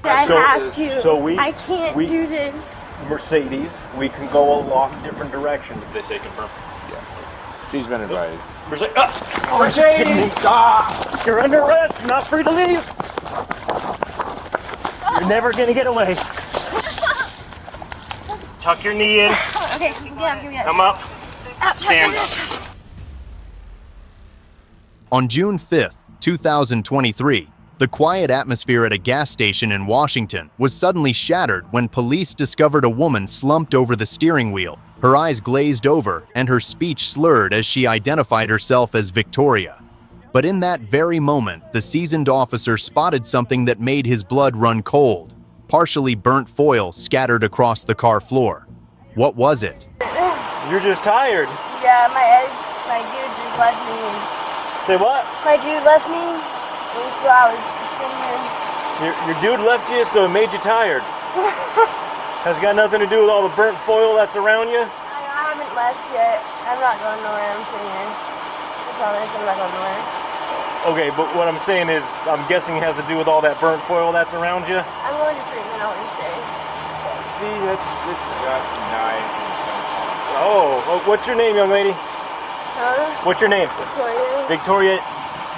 I have to. So I can't do this. Mercedes, we can go along different directions. They say confirm. Yeah. She's been advised. Mercedes! Stop! You're under arrest. You're not free to leave. You're never going to get away. Tuck your knee in. Okay, yeah, give me that. Come up. Stand up. On June 5th, 2023, the quiet atmosphere at a gas station in Washington was suddenly shattered when police discovered a woman slumped over the steering wheel, her eyes glazed over and her speech slurred as she identified herself as Victoria. But in that very moment, the seasoned officer spotted something that made his blood run cold, partially burnt foil scattered across the car floor. What was it? You're just tired. Yeah, my dude just left me. Say what? My dude left me. And so I was just sitting here. Your dude left you, so it made you tired. Has it got nothing to do with all the burnt foil that's around you? I haven't left yet. I'm not going nowhere. I'm sitting here. I promise I'm not going nowhere. Okay, but what I'm saying is, I'm guessing it has to do with all that burnt foil that's around you? I'm going to treatment, I wouldn't say. See, that's... Got some knife and some Oh, what's your name, young lady? Huh? What's your name? Victoria. Victoria,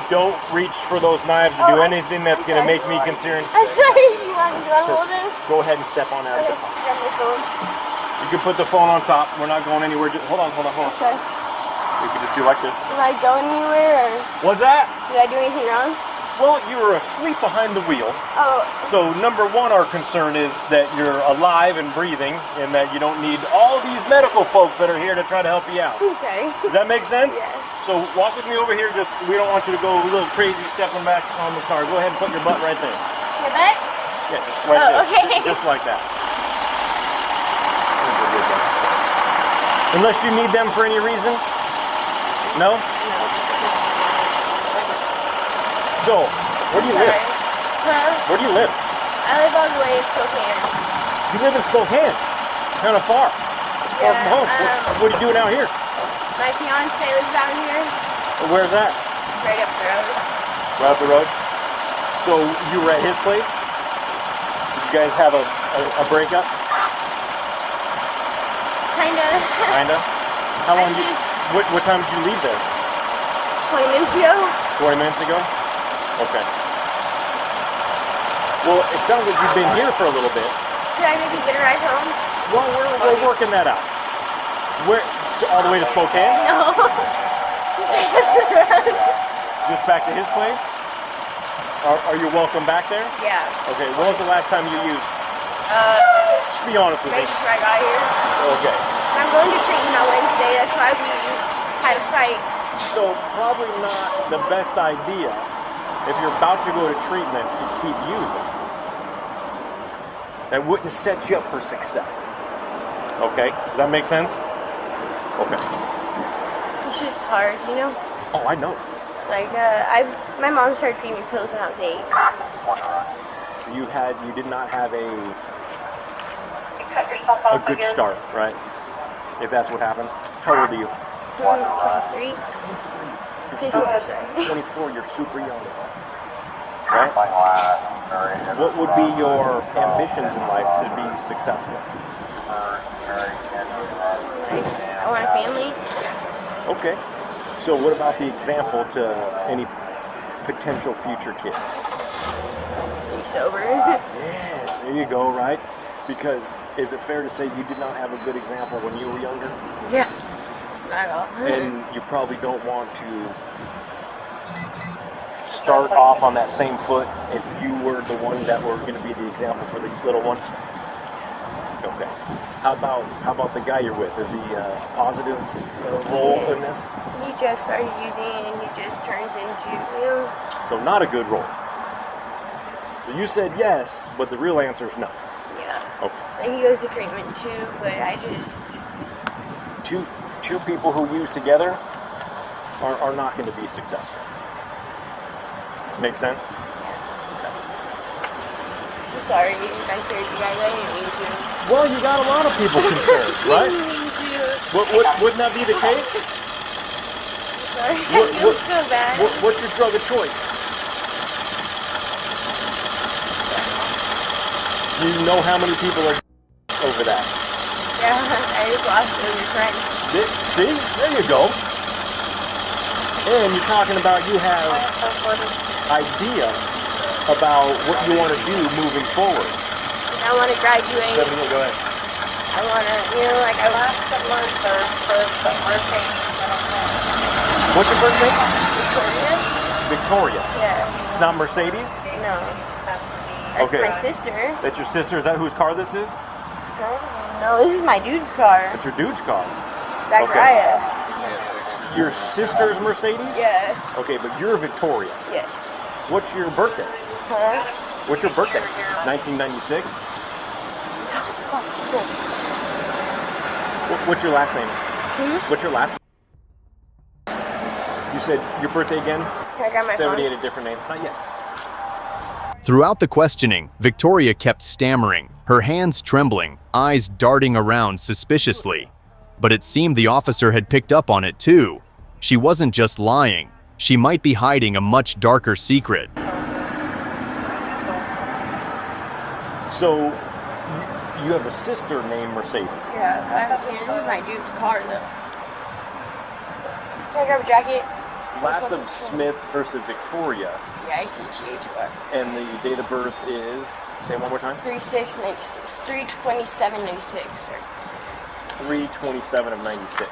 don't reach for those knives or do anything that's going to make me concerned. I'm sorry. You want to hold it? Go ahead and step on that. Okay, grab my phone. You can put the phone on top. We're not going anywhere. Just, hold on. Okay. You can just do like this. Did I go anywhere or What's that? did I do anything wrong? Well, you were asleep behind the wheel. Oh, So number one, our concern is that you're alive and breathing and that you don't need all these medical folks that are here to try to help you out. I'm sorry. Does that make sense? Yeah. So walk with me over here. Just we don't want you to go a little crazy stepping back on the car. Go ahead and put your butt right there. My butt? Yeah, just right there. Okay. Just like that. Unless you need them for any reason? No? So, where do you live? Huh? Where do you live? I live all the way in Spokane. You live in Spokane. Kind of far. Far from home. What are you doing out here? My fiance lives out here. Where's that? Right up the road. Right up the road. So you were at his place? Did you guys have a breakup? Kinda. How long what time did you leave there? 20 minutes ago. 20 minutes ago? Okay. Well, it sounds like you've been here for a little bit. Did I maybe get a ride home? Well, we're working that out. Where? All the way to Spokane? No. Just back to his place? Are you welcome back there? Yeah. Okay, when was the last time you used? Just be honest with me. Right before I got here. Okay. I'm going to treatment on Wednesday. That's why we had a fight. So probably not the best idea if you're about to go to treatment to keep using. That wouldn't set you up for success. Okay? Does that make sense? Okay. It's just hard, you know? Oh, I know. Like, my mom started feeding me pills when I was 8. So you did not have a good start, right? If that's what happened. How old are you? 23. 24, you're super young. Right? What would be your ambitions in life to be successful? I want a family. Okay. So what about the example to any potential future kids? Be sober. Yes, there you go, right? Because is it fair to say you did not have a good example when you were younger? Yeah. Not at all. And you probably don't want to start off on that same foot if you were the one that were going to be the example for the little one? Okay. How about the guy you're with? Is he a positive role in this? He just started using it and he just turns into, you know. So not a good role. So you said yes, but the real answer is no. Yeah. Okay. And he goes to treatment too, but I just... Two people who use together are not going to be successful. Make sense? I'm sorry if I scared you guys. I didn't mean to. Well, you got a lot of people concerned, right? Wouldn't that be the case? Sorry, I feel so bad. What's your drug of choice? You know how many people are over that? Yeah, I just lost it with your friend. See? There you go. And you're talking about you have ideas about what you want to do moving forward. I want to graduate. Go ahead. I want to, like I want to learn What's your first name? Victoria. Victoria. Yeah. It's not Mercedes? No. That's Okay. my sister. That's your sister? Is that whose car this is? No, this is my dude's car. That's your dude's car. Zachariah. Your sister's Mercedes? Yeah. Okay, but you're Victoria. Yes. What's your birthday? Huh? What's your birthday? 1996? What's your last name? What's your last name? You said your birthday again? I got my 78, phone. a different name? Not yet. Throughout the questioning, Victoria kept stammering, her hands trembling, eyes darting around suspiciously. But it seemed the officer had picked up on it too. She wasn't just lying. She might be hiding a much darker secret. So, you have a sister named Mercedes. Yeah, this is my dude's car though. Can I grab a jacket? Last of Smith versus Victoria. Yeah, ICTHR. And the date of birth is, say it one more time? 3/6/96. 3/27/96, sir. 3/27 of 96.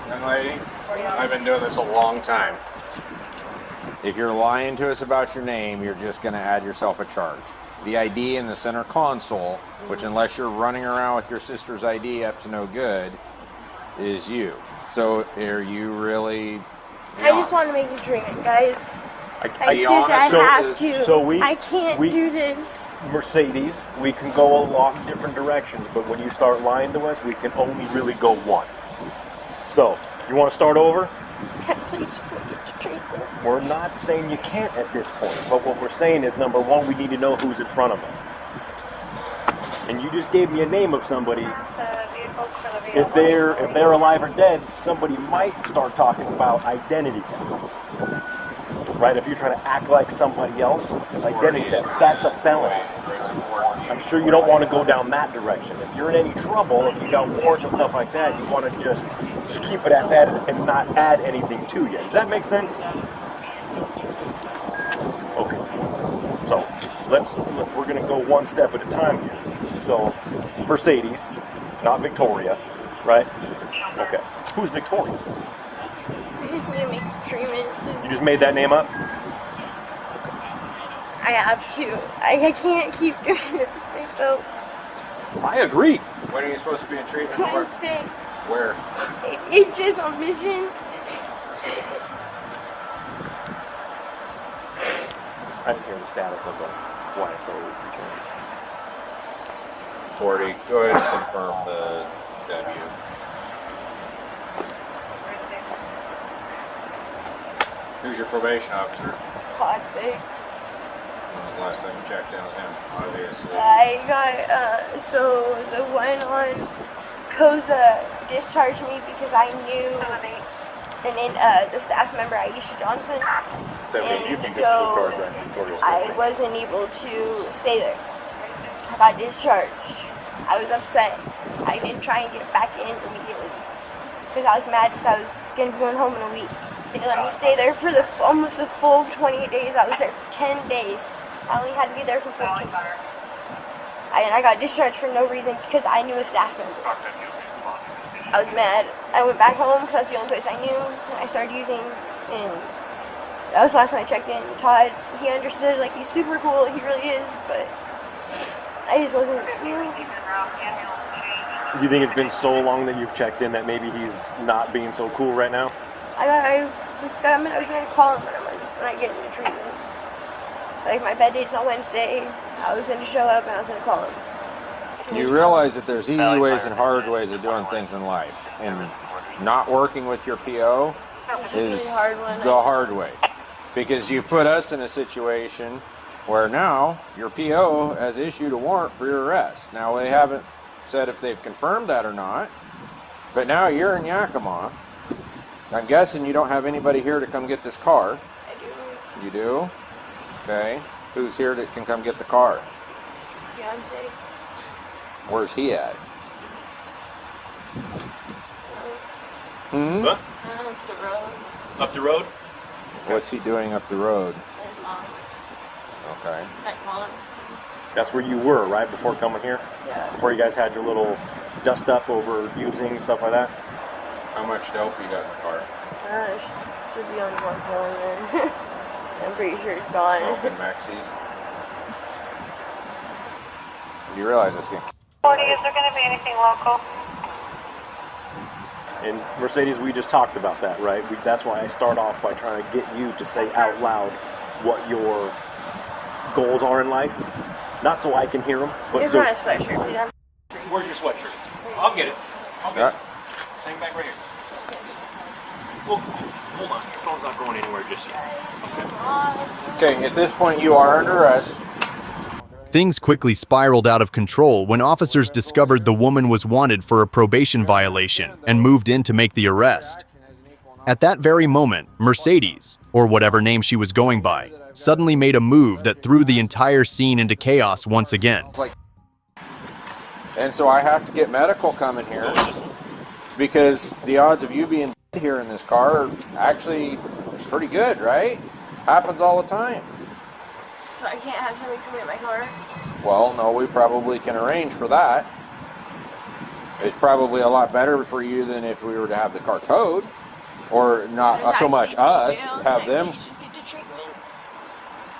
Young lady, I've been doing this a long time. If you're lying to us about your name, you're just going to add yourself a charge. The ID in the center console, which unless you're running around with your sister's ID up to no good, is you. So are you really... I just want to make a treatment, guys. I honest? have to. So I can't do this. Mercedes, we can go a lot of different directions, but when you start lying to us, we can only really go one. So, you want to start over? Please just make it a treatment. We're not saying you can't at this point, but what we're saying is, number one, we need to know who's in front of us. And you just gave me a name of somebody. If they're alive or dead, somebody might start talking about identity theft. Right? If you're trying to act like somebody else, it's identity theft. That's a felony. I'm sure you don't want to go down that direction. If you're in any trouble, if you got warrants and stuff like that, you want to just keep it at that and not add anything to you. Does that make sense? Okay. So we're going to go one step at a time here. So Mercedes, not Victoria, right? Okay. Who's Victoria? I just need to make the treatment. You just made that name up? I have to. I can't keep doing this with myself. I agree. When are you supposed to be in treatment? Can't stay. Where? It's just on mission. I didn't hear the status of the YSO return. 40. Go ahead and confirm the W. Who's your probation officer? Todd Fix. When was the last time you checked in with him? Obviously. I got, so the one on Koza discharged me because I knew, and then the staff member, Aisha Johnson, You and can so Victoria's I wasn't able to stay there. I got discharged. I was upset. I didn't try and get back in immediately because I was mad because I was going to be going home in a week. They let me stay there for almost the full 28 days. I was there for 10 days. I only had to be there for 14. And I got discharged for no reason because I knew a staff member. I was mad. I went back home because that's the only place I knew. I started using, and that was the last time I checked in. Todd, he understood, like, he's super cool, he really is, but I just wasn't, You think it's been so long that you've checked in that maybe he's not being so cool right now? I was going to call him when I get into treatment. Like, my bed date's on Wednesday. I was going to show up and I was going to call him. You realize that there's easy ways and hard ways of doing things in life. And not working with your PO is the hard way. Because you've put us in a situation where now your PO has issued a warrant for your arrest. Now, they haven't said if they've confirmed that or not. But now you're in Yakima. I'm guessing you don't have anybody here to come get this car. I You do? Okay. Who's here that can come get the car? Fiance. Where's he at? Huh? Up the road. Up the road? What's he doing up the road? His mom. Okay. At mom. That's where you were, right, before coming here? Yeah. Before you guys had your little dust up over using and stuff like that? How much dope you got in the car? Should be on 1 there. I'm pretty sure it's gone. Open Maxis. You realize it's going to... 40, is there going to be anything local? And Mercedes, we just talked about that, right? That's why I start off by trying to get you to say out loud what your goals are in life. Not so I can hear them, but It's so... not a sweatshirt, dude. Where's your sweatshirt? I'll get it. I'll get it. Hang back right here. Well, hold on. Your phone's not going anywhere just yet. Okay, at this point you are under arrest. Things quickly spiraled out of control when officers discovered the woman was wanted for a probation violation and moved in to make the arrest. At that very moment, Mercedes, or whatever name she was going by, suddenly made a move that threw the entire scene into chaos once again. And so I have to get medical coming here because the odds of you being here in this car are actually pretty good, right? Happens all the time. So I can't have somebody come get my car? Well, no, we probably can arrange for that. It's probably a lot better for you than if we were to have the car towed, or not so much us, have them. Just get to treatment.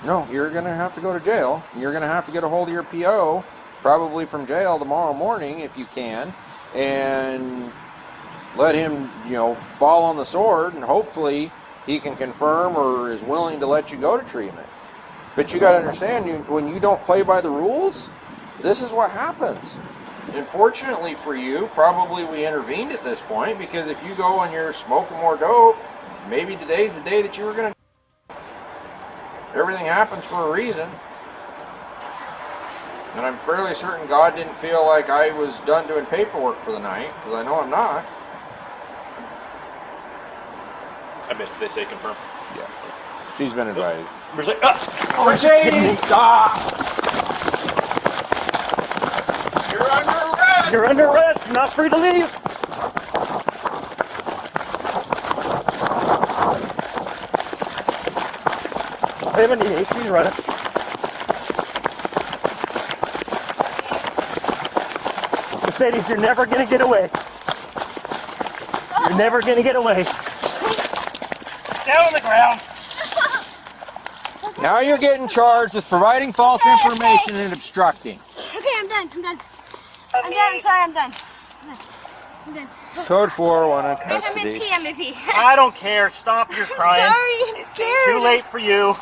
No, you're going to have to go to jail. You're going to have to get a hold of your PO, probably from jail tomorrow morning if you can, and let him, fall on the sword, and hopefully he can confirm or is willing to let you go to treatment. But you got to understand, when you don't play by the rules, this is what happens. Unfortunately for you, probably we intervened at this point, because if you go and you're smoking more dope, maybe today's the day that you were going to. Everything happens for a reason. And I'm fairly certain God didn't feel like I was done doing paperwork for the night, because I know I'm not. I missed it. They say confirm. Yeah. She's been advised. Mercedes! Stop! You're under arrest! You're under arrest! You're not free to leave! I haven't any HPs running. Mercedes, you're never gonna get away. You're never gonna get away. Down on the ground. Now you're getting charged with providing false information and obstructing. Okay, I'm done. I'm sorry, I'm done. I'm done. Code 401 in I'm custody. MP, I'm MP. I don't care. Stop your crying. Sorry, I'm scared. Too late for you.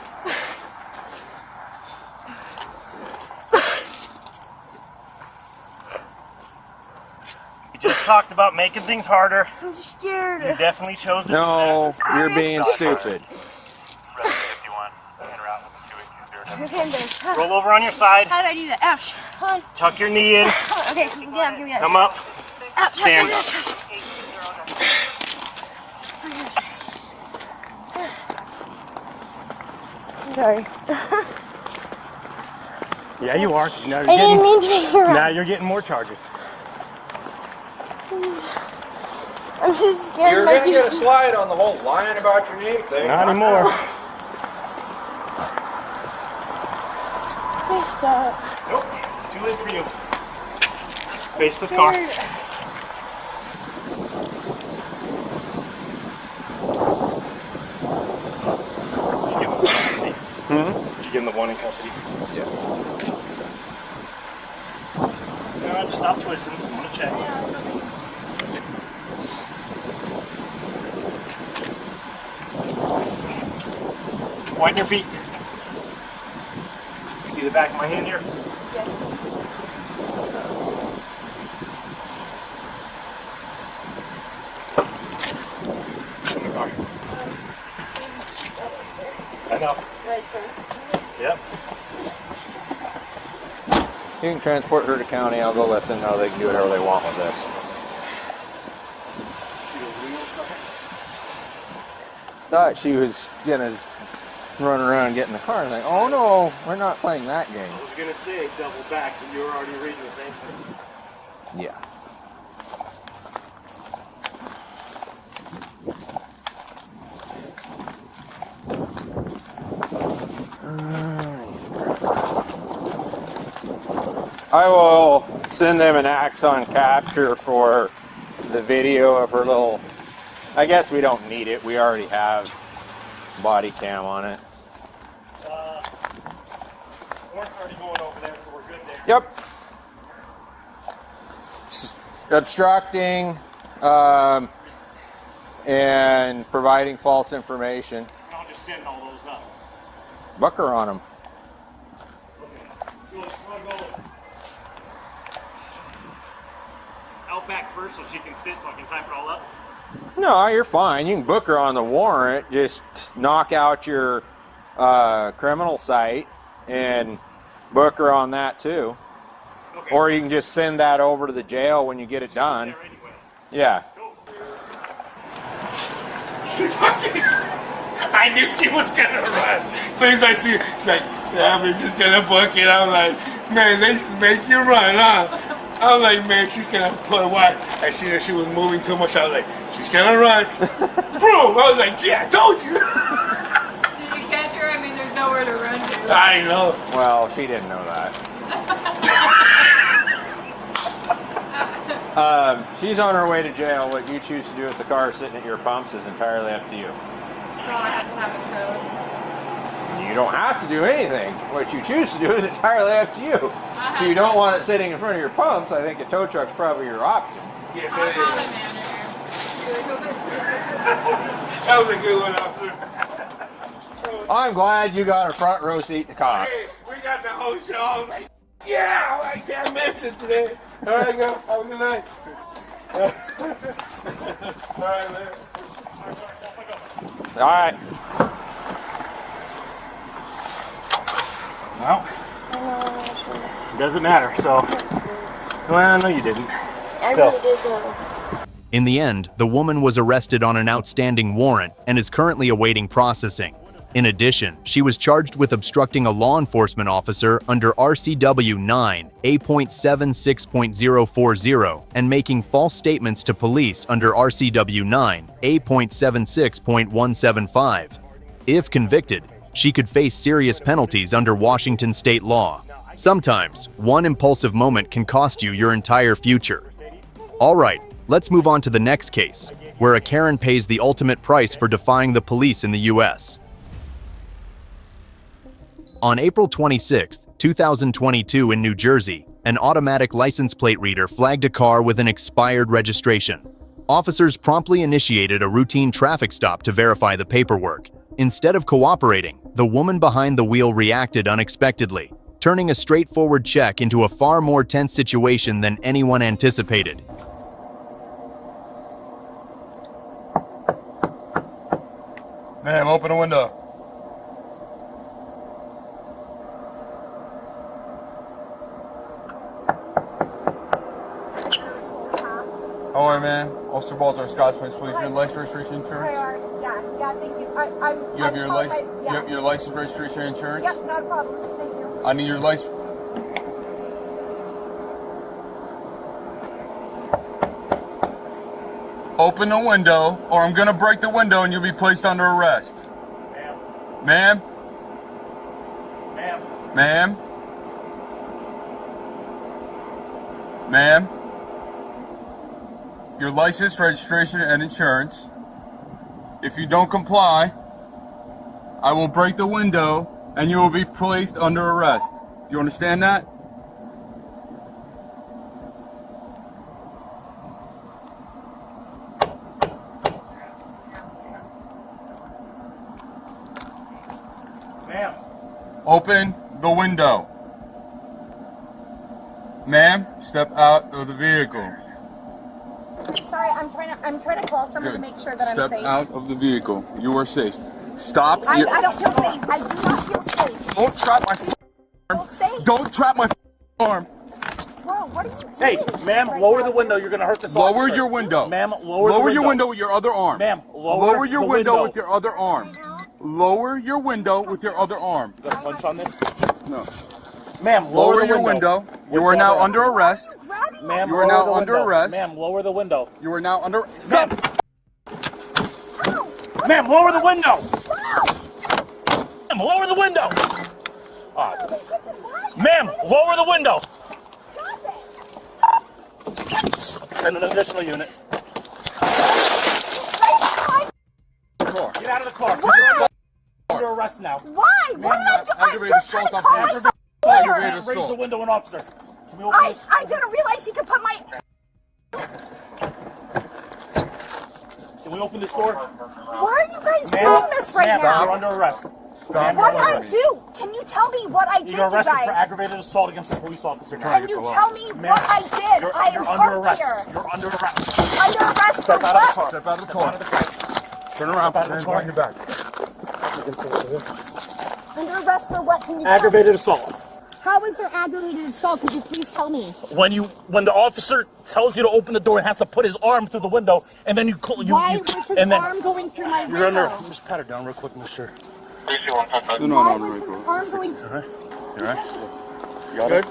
You just talked about making things harder. I'm just scared. You definitely chose it. No, you're being stupid. Okay, I'm done. Roll over on your side. How do I do that? Ouch. Hold on. Tuck your knee in. Okay, give me that. Come up. Ouch. Stand Ouch. up. I'm sorry. Yeah, you are. Now I didn't mean to make you now run. you're getting more charges. I'm just scared. You're going to get a slide on the whole lying about your name thing. Not anymore. Please stop. Nope. Too late for you. Face the car. Did you give him the one in custody? Yeah. No, just stop twisting. I'm gonna check. Widen your feet. See the back of my hand here? In the car. I know. Yep. You can transport her to county. I'll go let them know they can do whatever they want with this. Thought she was gonna run around and get in the car and think, oh no, we're not playing that game. I was gonna say double back, and you were already reading the same thing. Yeah. I will send them an Axon capture for the video of her little. I guess we don't need it. We already have body cam on it. We're already going over there, so we're good there. Yep. Obstructing and providing false information. And I'll just send all those up. Bucker on them. You want to go out back first so she can sit so I can type it all up? No, you're fine. You can book her on the warrant. Just knock out your criminal site and book her on that too. Okay. Or you can just send that over to the jail when you get it done. There anyway. Yeah. She fucking, I knew she was gonna run. So he's like, she's like, yeah, we're just gonna book it. I'm like, man, they just make you run, huh? I'm like, man, she's gonna put what? I seen her, she was moving too much. I was like, she's gonna run. Boom! I was like, yeah, I told you. Did you catch her? I mean, there's nowhere to run to. I know. Well, she didn't know that. She's on her way to jail. What you choose to do with the car sitting at your pumps is entirely up to you. So I have to have it towed. You don't have to do anything. What you choose to do is entirely up to you. If you don't want it sitting in front of your pumps, I think a tow truck's probably your option. Yes, I'll it call is. the manager. That was a good one, officer. I'm glad you got a front row seat to cops. Hey, we got the whole show. I was like, yeah, I can't miss it today. All right, go. Have a good night. All right, man. All right. Well, it doesn't matter, so. Well, no, you didn't. I really did though. In the end, the woman was arrested on an outstanding warrant and is currently awaiting processing. In addition, she was charged with obstructing a law enforcement officer under RCW 9 A.76.040 and making false statements to police under RCW 9 A.76.175. If convicted, she could face serious penalties under Washington state law. Sometimes, one impulsive moment can cost you your entire future. All right, let's move on to the next case, where a Karen pays the ultimate price for defying the police in the U.S. On April 26, 2022 in New Jersey, an automatic license plate reader flagged a car with an expired registration. Officers promptly initiated a routine traffic stop to verify the paperwork. Instead of cooperating, the woman behind the wheel reacted unexpectedly, turning a straightforward check into a far more tense situation than anyone anticipated. Ma'am, open the window. How are you, man? Officer Baltar, Scotsman, please. Your license, registration, insurance? Yeah, thank you. You have your license, Yeah. your license, registration, insurance? Yep, not a problem. Thank you. I need your license. Open the window, or I'm gonna break the window and you'll be placed under arrest. Ma'am? Ma'am. Ma'am? Ma'am? Your license, registration, and insurance. If you don't comply, I will break the window and you will be placed under arrest. Do you understand that? Ma'am. Open the window. Ma'am, step out of the vehicle. Sorry, I'm trying to call someone to make sure that Step I'm safe. out of the vehicle. You are safe. Stop. I don't feel safe. I do not feel safe. Don't trap my Feel safe. Don't trap my arm. Whoa, what are you doing? Hey, ma'am, right lower now? the window. You're going to hurt this Lower officer. your window. Ma'am, lower the window. your window with your other arm. Ma'am, lower your the window window. with your other arm. lower your window with your other arm. You got a punch on this? No. Ma'am, Lower your window. You are now under arrest. Ma'am, you are now under arrest. Ma'am, lower the window. You are now under. Stop. Ma'am, lower the window. Ma'am, lower the window. Ma'am, lower the window. Send an additional unit. Get out of the car. You're under arrest now. Why? What did I do? I'm just trying to call my Raise the window, an officer. Can we open this? I didn't realize he could put my... Can we open this door? Why are you guys doing this right now? You're under arrest. What did I do? Can you tell me what I did, You're arrested you guys? for aggravated assault against a police officer. Can you tell me what I did? I am You're under hurt arrest. here. You're under arrest. Under arrest for Step out of the what? car. Step out of the car. Turn around. Hands behind your back. Under arrest for what? Can you Aggravated assault. How is there aggravated assault? Could you please tell me? When the officer tells you to open the door and has to put his arm through the window, and then Why was his arm going through my window? You're under. Just pat her down real quick, mister. Why was his arm going... You alright? You got it?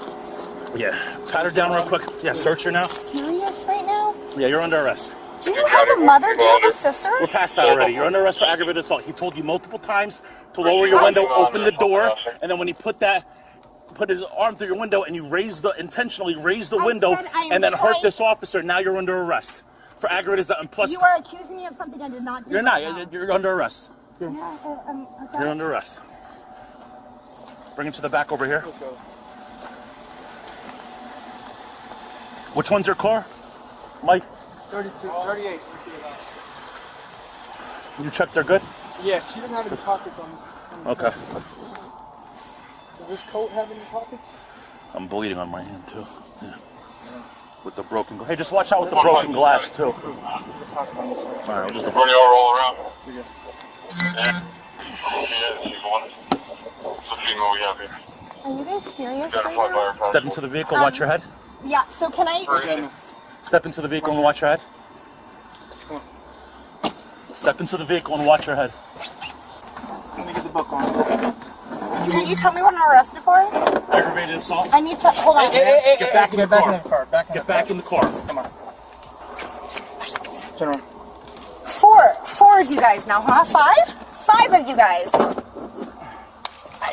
Yeah. Pat her down real quick. Yeah, search her now. Serious right now? Yeah, you're under arrest. Do you have a mother? Do you have a sister? We're past that already. You're under arrest for aggravated assault. He told you multiple times to lower your window, open the door, and then when he put his arm through your window and you intentionally raised the window and then hurt this officer, now you're under arrest for aggravated assault. And plus, You are accusing me of something I did not do. you're right not. now. You're under arrest. Okay. You're under arrest. Bring him to the back over here. Which one's your car, Mike? 32, 38. You checked they're good? Yeah, she didn't have any pockets on. Okay. Does this coat have any pockets? I'm bleeding on my hand too. Yeah. With the broken glass. Hey, just watch out with the broken glass too. Alright, I'll just roll around. Yeah. She's one. It's a female we have here. Are you guys serious right now? step into the vehicle, watch your head. Yeah, so can I... Step into the vehicle and watch your head. Step into the vehicle and watch your head. Let me get the book on. Can you tell me what I'm arrested for? Aggravated assault. I need to... Hold on. Get back in the car. Get back in the car. Come on. Turn around. Four of you guys now, huh? Five of you guys.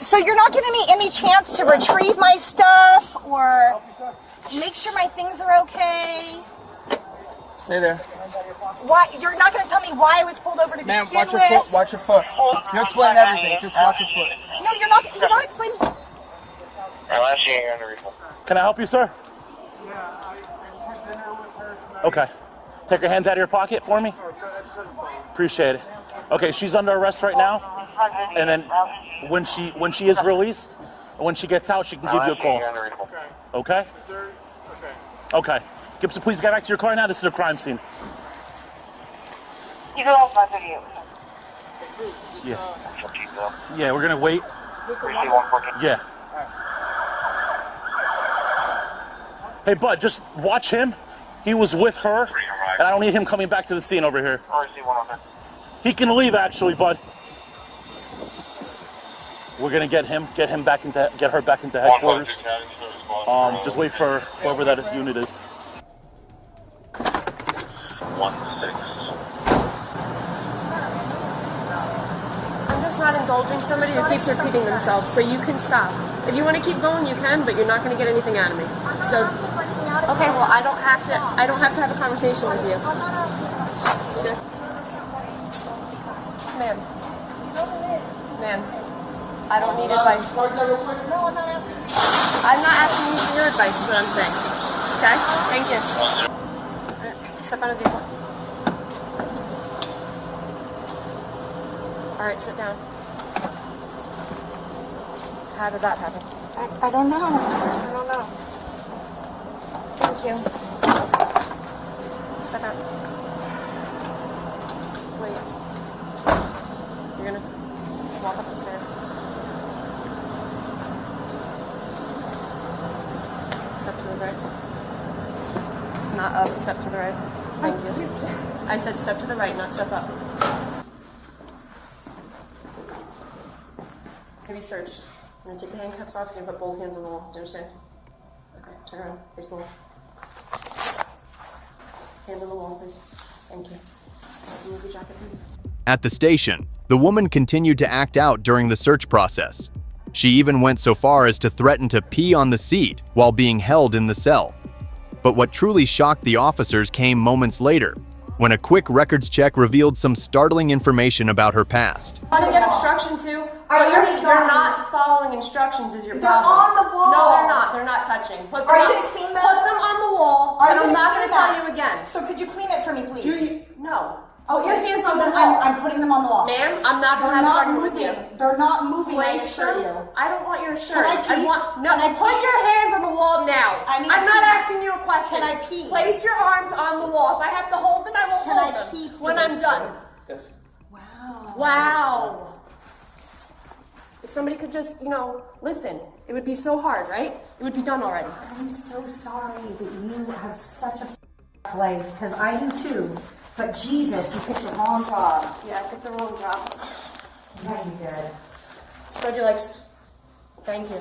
So you're not giving me any chance to retrieve my stuff or make sure my things are okay? Stay there. Why? You're not going to tell me why I was pulled over to begin with? Watch your foot. Watch your foot. You explain everything. Just watch your foot. No, you're not explaining. Can I help you, sir? Okay. Take your hands out of your pocket for me. Appreciate it. Okay, she's under arrest right now. And then when she is released, when she gets out, she can give you a call. Okay? Okay. Gibson, please get back to your car now. This is a crime scene. You go off my video. Yeah. Yeah, we're gonna wait. Yeah. Hey, bud, just watch him. He was with her, and I don't need him coming back to the scene over here. He can leave, actually, bud. We're gonna get her back into headquarters. Just wait for whoever that unit is. 1-6. I'm just not indulging somebody who keeps repeating themselves, so you can stop. If you want to keep going, you can, but you're not going to get anything out of me. So, okay, well, I don't have to have a conversation with you. Ma'am. Ma'am, I don't need advice. No, I'm not asking. I'm not asking you for your advice, is what I'm saying. Okay? Thank you. Step out of the vehicle. Alright, sit down. How did that happen? I don't know. I don't know. Thank you. Step out. Wait. You're gonna walk up the stairs. Step to the right. Not up, step to the right. Thank you. I said step to the right, not step up. Maybe search. I'm gonna take the handcuffs off. You're gonna put both hands on the wall. Do you understand? Okay, turn around. Face the wall. Hand on the wall, please. Thank you. Remove your jacket, please. At the station, the woman continued to act out during the search process. She even went so far as to threaten to pee on the seat while being held in the cell. But what truly shocked the officers came moments later, when a quick records check revealed some startling information about her past. Want to get obstruction too? I already You're got not following instructions is your They're problem. on the wall. No, they're not. They're not touching. Put Are them, you gonna clean them? Put them on the wall. Are And you I'm not gonna going to clean tell them? you again. So could you clean it for me, please? Do you? No. Oh, Your hands on the then wall. I'm putting them on the wall. Ma'am, I'm not going to They're have a not argument with moving. you. They're not moving. I Place assure them. you. I don't want your shirt. Can I pee? No, Can I put pee? your hands on the wall now. I need I'm to not pee. asking you a question. Can I pee? Place your arms on the wall. If I have to hold them, I will Can hold I them pee, when I'm please? done. Yes. Wow. Wow. If somebody could just, listen, it would be so hard, right? It would be done already. I'm so sorry that you have such a life, because I do too. But Jesus, you picked the wrong job. Yeah, I picked the wrong job. Yeah, you did. Spread your legs. Thank you.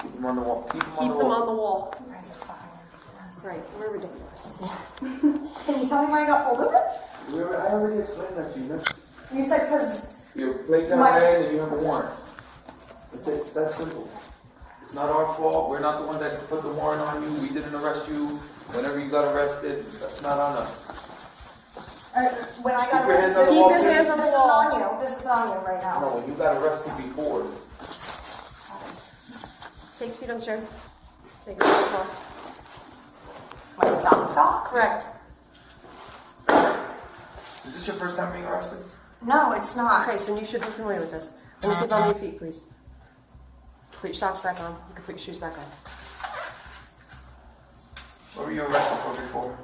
Keep them on the wall. Keep them Keep them on the wall. You guys are fucking ridiculous. Right, we're ridiculous. Can you tell me why I got pulled over? I already explained that to you. You said because... Your plate got red and you have a warrant. That's it. It's that simple. It's not our fault. We're not the ones that put the warrant on you. We didn't arrest you. Whenever you got arrested, that's not on us. When I got Keep your hands on arrested... the wall, Keep your hands on the wall. This is on you. This is on you right now. No, when you got arrested before, Take a seat on the chair. Take your socks off. My socks off? Correct. is this your first time being arrested? No, it's not. Okay, so you should be familiar with this. Let me sit on your feet, please. Put your socks back on. You can put your shoes back on. What were you arrested for before?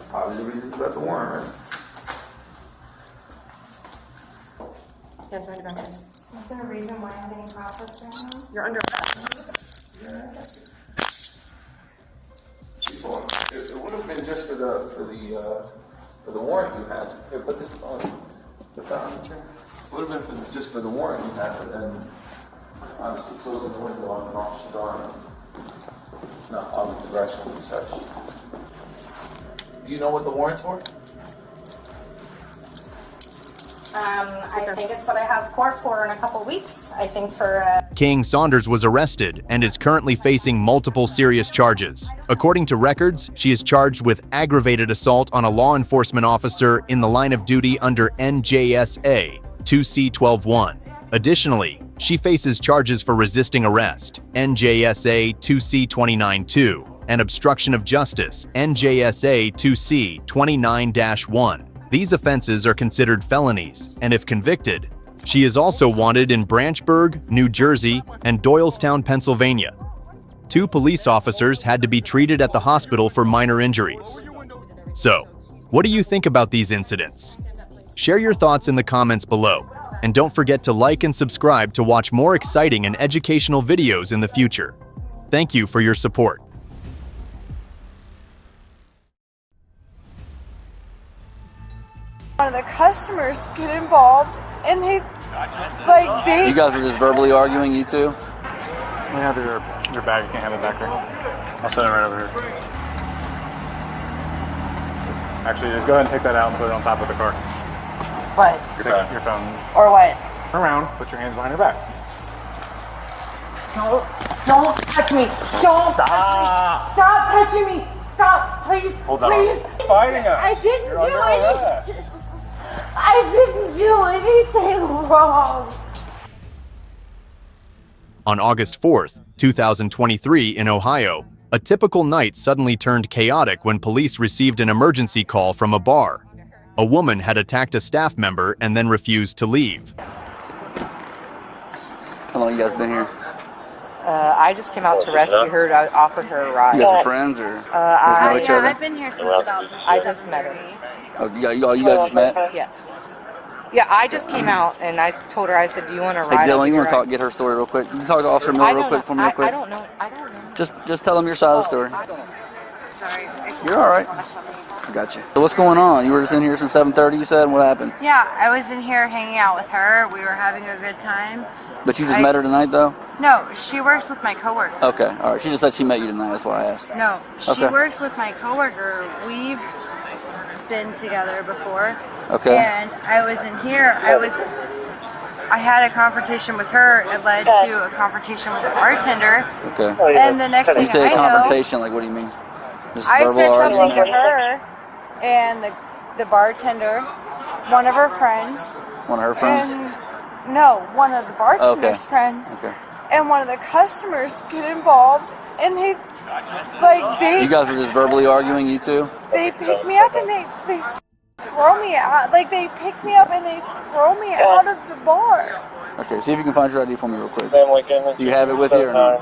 Probably the reason you got the warrant, right? Hands behind your back, please. Is there a reason why I'm getting processed right now? You're under arrest. You're arrested. Before, it would have been just for the warrant you had. Here, put this on. Put that on the chair. It would have been just for the warrant you had, but then obviously closing the window on an officer's arm, not obvious directions and such. Do you know what the warrant's for? I think it's what I have court for in a couple weeks. I think for... King Saunders was arrested and is currently facing multiple serious charges. According to records, she is charged with aggravated assault on a law enforcement officer in the line of duty under NJSA 2C12-1. Additionally, she faces charges for resisting arrest, NJSA 2C29-2, and obstruction of justice, NJSA 2C29-1. These offenses are considered felonies, and if convicted, she is also wanted in Branchburg, New Jersey, and Doylestown, Pennsylvania. 2 police officers had to be treated at the hospital for minor injuries. So, what do you think about these incidents? Share your thoughts in the comments below, and don't forget to like and subscribe to watch more exciting and educational videos in the future. Thank you for your support. One of the customers get involved, and they You guys were just verbally arguing, you two? Yeah, your bag. You can't have it back here. I'll set it right over here. Actually, just go ahead and take that out and put it on top of the car. What? Your phone. Or what? Around. Put your hands behind your back. Don't touch me. Don't Stop. touch me. Stop touching me. Stop, please. Hold that please. on. Fighting us. I didn't You're do under arrest. anything. I didn't do anything wrong. On August 4th, 2023 in Ohio, a typical night suddenly turned chaotic when police received an emergency call from a bar. A woman had attacked a staff member and then refused to leave. How long you guys been here? I just came out to rescue her. I offered her a ride. You guys are friends or know each other? I've been here since about... I just met her. Oh, you guys just met? Yes. Yeah, I just came out and I told her, I said, do you want to ride? Hey Dylan, you want to get her story real quick? You can talk to Officer Miller real quick for me real quick? I don't know. Just tell them your side of the story. sorry. You're all right. I got you. So what's going on? You were just in here since 7:30. You said. What happened? Yeah, I was in here hanging out with her. We were having a good time. But you just met her tonight, though. No, she works with my coworker. Okay. All right. She just said she met you tonight. That's why I asked. No, she Okay. works with my coworker. We've been together before. Okay. And I was in here. I had a confrontation with her. It led to a confrontation with the bartender. Okay. And the next When thing you say I know, confrontation, like what do you mean? Just I verbal said something argument? to her, and the bartender, one of her friends. One of her friends. And no, one of the bartender's friends. Okay. And one of the customers get involved, and they You guys were just verbally arguing, you two? they pick me up and they throw me out. Like they pick me up and they throw me out of the bar. Okay, see if you can find your ID for me real quick. Do you have it with you or not?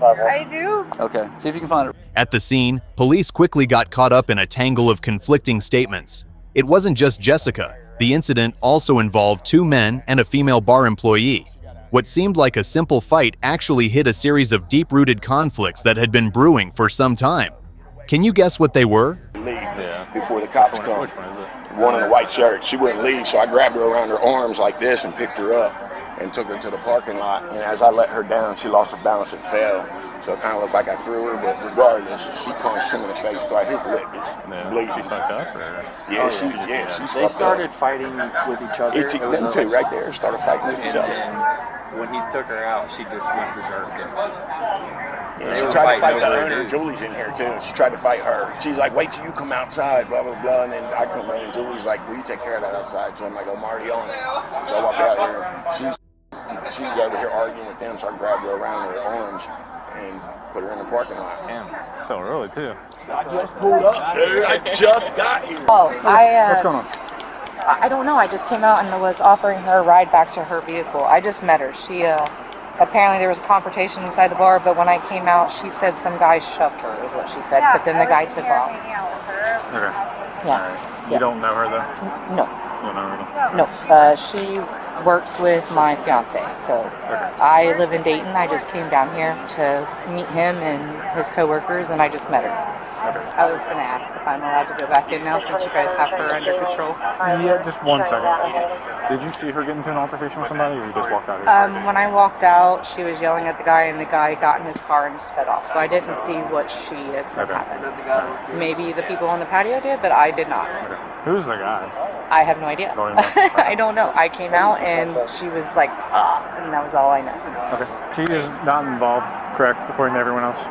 I do. Okay, see if you can find it. At the scene, police quickly got caught up in a tangle of conflicting statements. It wasn't just Jessica. The incident also involved 2 men and a female bar employee. What seemed like a simple fight actually hid a series of deep-rooted conflicts that had been brewing for some time. Can you guess what they were? Before the cops come. One in a white shirt. She wouldn't leave, so I grabbed her around her arms like this and picked her up and took her to the parking lot. And as I let her down, she lost her balance and fell. So it kind of looked like I threw her, but regardless, she punched him in the face. So his lip is bleeding. She fucked up? Or? Yeah, she's They started fighting with each other. Them two right there started fighting with each other. And when he took her out, she just went berserk. Yeah, she tried to fight the owner. Julie's in here too, and she tried to fight her. She's like, "Wait till you come outside," blah blah blah. And then I come in, and Julie's like, "Will you take care of that outside?" So I'm like, "I'm already on it." So I walk out here. She's over here arguing with them, so I grabbed her around her arms and put her in the parking lot. Damn, so early too. I just pulled up, dude. I just got here. Oh, What's going on? I don't know. I just came out and was offering her a ride back to her vehicle. I just met her. She apparently there was a confrontation inside the bar, but when I came out, she said some guy shoved her, is what she said. Yeah, but then the guy took off. Okay. Yeah. You don't know her though? No. You don't know her at all? No. She works with my fiance. So I live in Dayton. I just came down here to meet him and his coworkers, and I just met her. I was going to ask if I'm allowed to go back in now since you guys have her under control. Yeah, just 1 second. Did you see her get into an altercation with somebody, or you just walked out here? When I walked out, she was yelling at the guy, and the guy got in his car and sped off. So I didn't see what she had said happened. Maybe the people on the patio did, but I did not. Who's the guy? I have no idea. I don't know. I came out, and she was like, and that was all I know. Okay. She is not involved, correct, according to everyone else?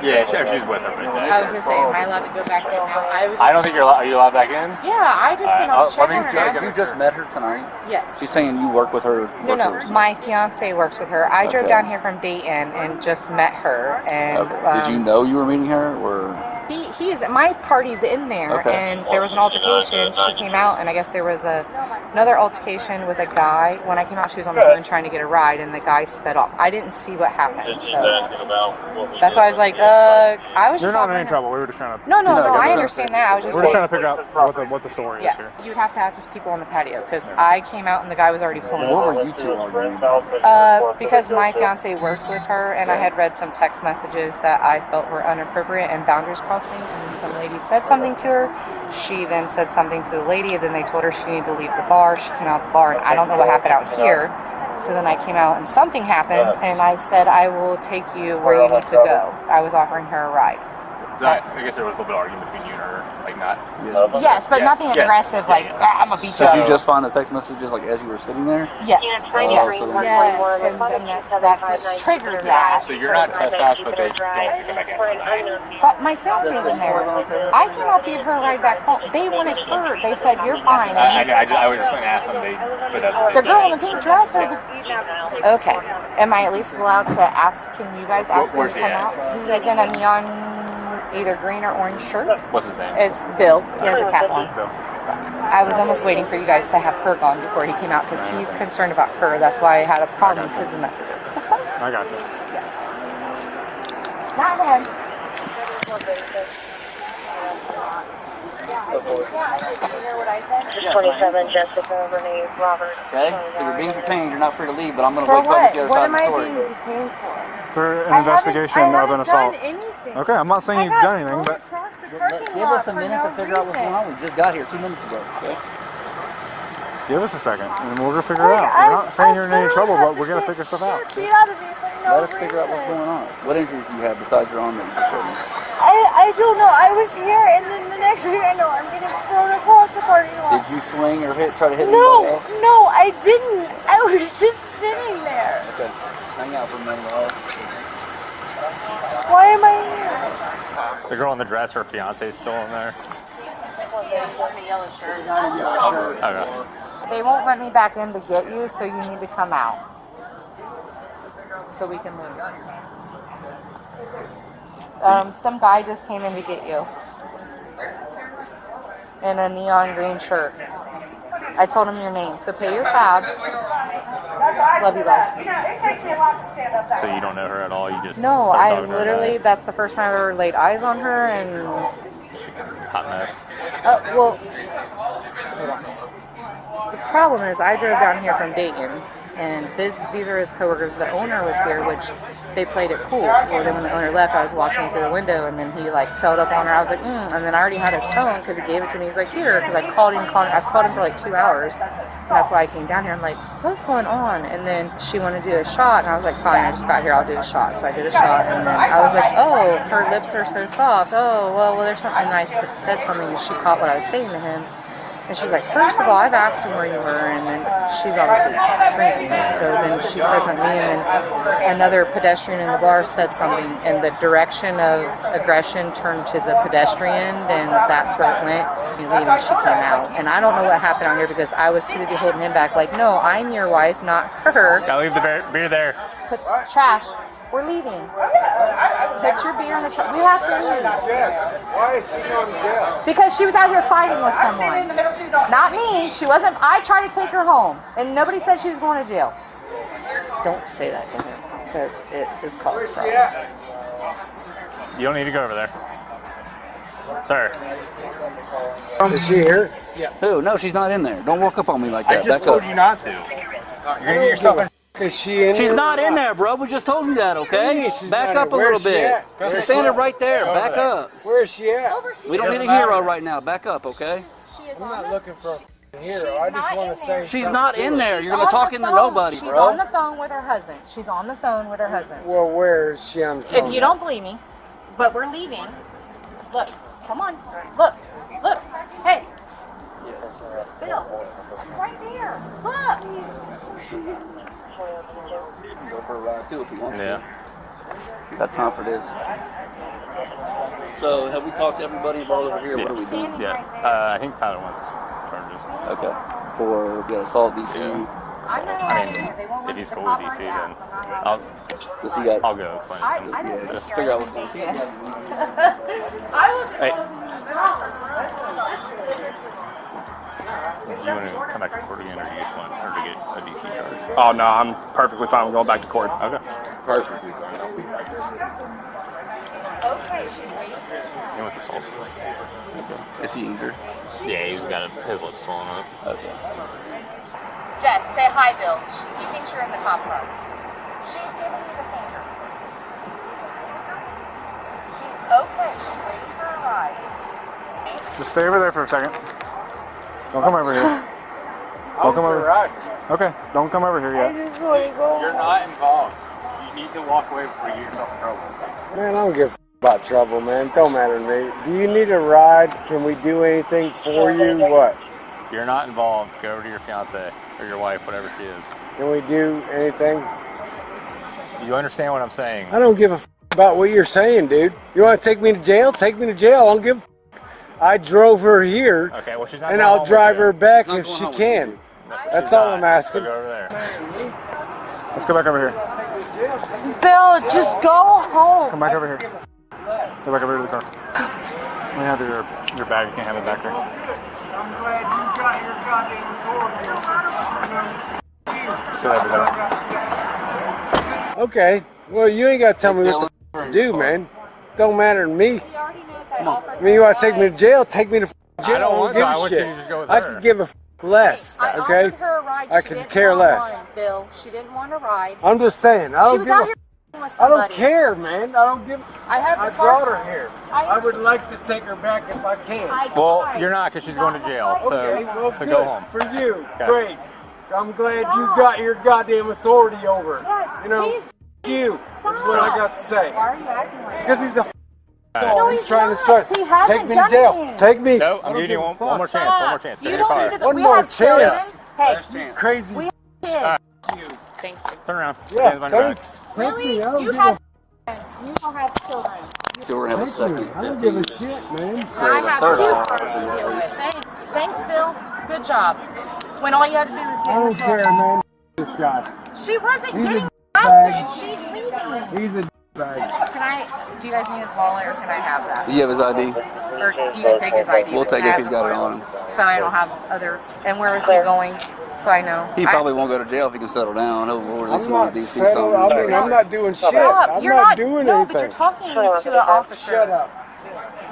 Yeah, she's with them. I was gonna say, am I allowed to go back in now? I don't think you're allowed. Are you allowed back in? Yeah, I just came out to check on her. You just met her tonight? Yes. She's saying you work with her. No, my fiance works with her. I drove down here from Dayton and just met her. And Did you know you were meeting her, or? He's my party's in there, and there was an altercation. She came out, and I guess there was another altercation with a guy. When I came out, she was on the phone trying to get a ride, and the guy sped off. I didn't see what happened, so that's why I was like, I was just. You're not in any trouble. We were just trying to. No, I understand that. I was just. We're just trying to figure out what the story is here. You'd have to ask these people on the patio because I came out and the guy was already pulling over. What were you two arguing? Because my fiance works with her, and I had read some text messages that I felt were inappropriate and boundaries crossing. And some lady said something to her. She then said something to the lady, and then they told her she needed to leave the bar. She came out of the bar, and I don't know what happened out here. So then I came out, and something happened, and I said, I will take you where you need to go. I was offering her a ride. So I guess there was a little bit of argument between you and her, like not. Yes, but nothing aggressive, like I'm a beat So did you just find the text messages like as you were sitting there? Yes. Yes, and that triggered that. So you're not trespassed, but they don't want you to come back in. But my fiance's in there. I came out to give her a ride back home. They wanted her. They said, you're fine. I was just going to ask somebody, but that's what they the girl in said. the pink dress or the... Okay. Am I at least allowed to ask, can you guys ask him to come out? He's in a neon, either green or orange shirt. What's his name? It's Bill. He has a cap on. I was almost waiting for you guys to have her gone before he came out because he's concerned about her. That's why I had a problem with his messages. I got you. Not him. 27, Jessica, Renee, Robert. Okay. So you're being detained. You're not free to leave, but I'm going to For wait till what? the other What side am of the I story. being detained for? For an investigation of an assault. Anything. Okay, I'm not saying you've done anything, but Give us a minute to figure out what's going on. We just got here 2 minutes ago. Okay? Give us a second, and we're gonna figure it out. We're not saying you're in any trouble, but we're gonna figure stuff out. Let us figure out what's going on. What injuries do you have besides your arm that you just showed me? I don't know. I was here, and then the next thing I know, I'm getting thrown across the parking lot. Did you swing or try to hit No, anybody else? no, I didn't. I was just sitting there. Okay. Hang out for a minute, all right? Why am I here? The girl in the dress, her fiance is still in there. Okay. They won't let me back in to get you, so you need to come out. So we can leave. Some guy just came in to get you. In a neon green shirt. I told him your name, so pay your tab. Love you guys. So you don't know her at all? You just No, started I talking to her literally, about that's the first time I ever laid eyes on her, and... it? Hot mess. Well, the problem is I drove down here from Dayton, and these are his coworkers. The owner was here, which they played it cool. Well, then when the owner left, I was watching through the window, and then he like felt up on her. I was like, and then I already had his phone because he gave it to me. He's like, here, because I called him. I've called him for like 2 hours, and that's why I came down here. I'm like, what's going on? And then she wanted to do a shot, and I was like, fine, I just got here, I'll do a shot. So I did a shot, and then I was like, oh, her lips are so soft. Oh, well, there's something. And I said something, and she caught what I was saying to him. And she's like, first of all, I've asked him where you were, and then she's obviously drinking. So then she says something to me, and then another pedestrian in the bar said something, and the direction of aggression turned to the pedestrian, and that's where it went. She leave, and she came out. And I don't know what happened out here because I was too busy holding him back. Like, no, I'm your wife, not her. Gotta leave the beer there. Put trash. We're leaving. Put your beer in the trash. We have to leave. Why is she going to jail? Because she was out here fighting with someone. Not me. She wasn't. I tried to take her home, and nobody said she was going to jail. Don't say that to him, because it just causes problems. You don't need to go over there. Sir. Is she here? Yeah. Who? No, she's not in there. Don't walk up on me like that. I just told you not to. You're gonna get yourself in. Is she in? She's not in there, bro. We just told you that, okay? Back up a little bit. She's standing right there. Back up. Where is she at? We don't need a hero right now. Back up, okay? I'm not looking for a hero. I just want to say she's not in there. You're gonna talk into nobody, bro. She's on the phone with her husband. She's on the phone with her husband. Well, where is she on the phone? If you don't believe me, but we're leaving. Look, come on. Look, look. Hey. Bill, she's right there. Look. Go for a ride too if he wants to. Got time for this. So, have we talked to everybody involved over here? Yeah. What are we doing? Yeah. I think Tyler wants charges. Okay. For assault DC. I mean, if he's cool with DC, then I'll go explain it to him. Yeah, just figure out what's going on. Hey. Do you want to come back to court again, or do you just want her to get a DC charge? Oh, no, I'm perfectly fine with going back to court. Okay. Perfectly fine. He wants assault. Okay. Is he injured? Yeah, he's got his lips swollen up. Okay. Jess, say hi, Bill. He thinks you're in the cop car. She's giving you the finger. She's okay. She's waiting for a ride. Just stay over there for a second. Don't come over here. Don't come over. Okay, don't come over here yet. You're not involved. You need to walk away before you get yourself in trouble. Man, I don't give a about trouble, man. Don't matter to me. Do you need a ride? Can we do anything for you? What? You're not involved. Go over to your fiance or your wife, whatever she is. Can we do anything? You understand what I'm saying? I don't give a about what you're saying, dude. You want to take me to jail? Take me to jail. I don't give a I drove her here. Okay, well, she's not. And I'll drive her back if she can. No, that's all I'm asking. So go over there. Let's go back over here. Bill, just go home. Come back over here. Go back over to the car. Let me have your bag. You can't have it back there. I'm glad you got your goddamn recording. Okay. Well, you ain't got to tell me what the f to do, man. Don't matter to me. I mean, you want to take me to jail? Take me to jail. I don't want to. I want you shit. to just go with I her. could give a less, okay? I could care less. Bill, she didn't want to ride. I'm just saying. I don't give a I don't care, man. I don't give. I brought her here. I would like to take her back if I can. Well, you're not because she's going to jail. So, Okay, well, so good go home. for you. Okay. Great. I'm glad you got your goddamn authority over it. You know, f- you. That's what I got to say. Because he's a asshole. He's trying to start. Take me to jail. Take me. No, I'm giving you one more chance. One more chance. Go in your car. One more chance. Hey, You crazy. Thank you. Turn around. Yeah, Hands behind your back. thanks. really? I don't You give have you don't have children. Children have a second. I don't give a shit, man. I have two persons. Thanks. Thanks, Bill. Good job. When all you had to do was get I in don't the car. care, man. This guy. She wasn't He's a getting bag. arrested. She's leaving. He's a bag. Can I? Do you guys need his wallet or can I have that? Do you have his ID? Or you can take his ID. We'll take Can I it if have he's the got it wallet? on him. So I don't have other. And where is he going? So I know. He probably won't go to jail if he can settle down. He'll release I'm him on not DC settled. something. I mean, I'm not doing shit. Stop. I'm You're not doing no, anything. but you're talking to an officer. Shut up.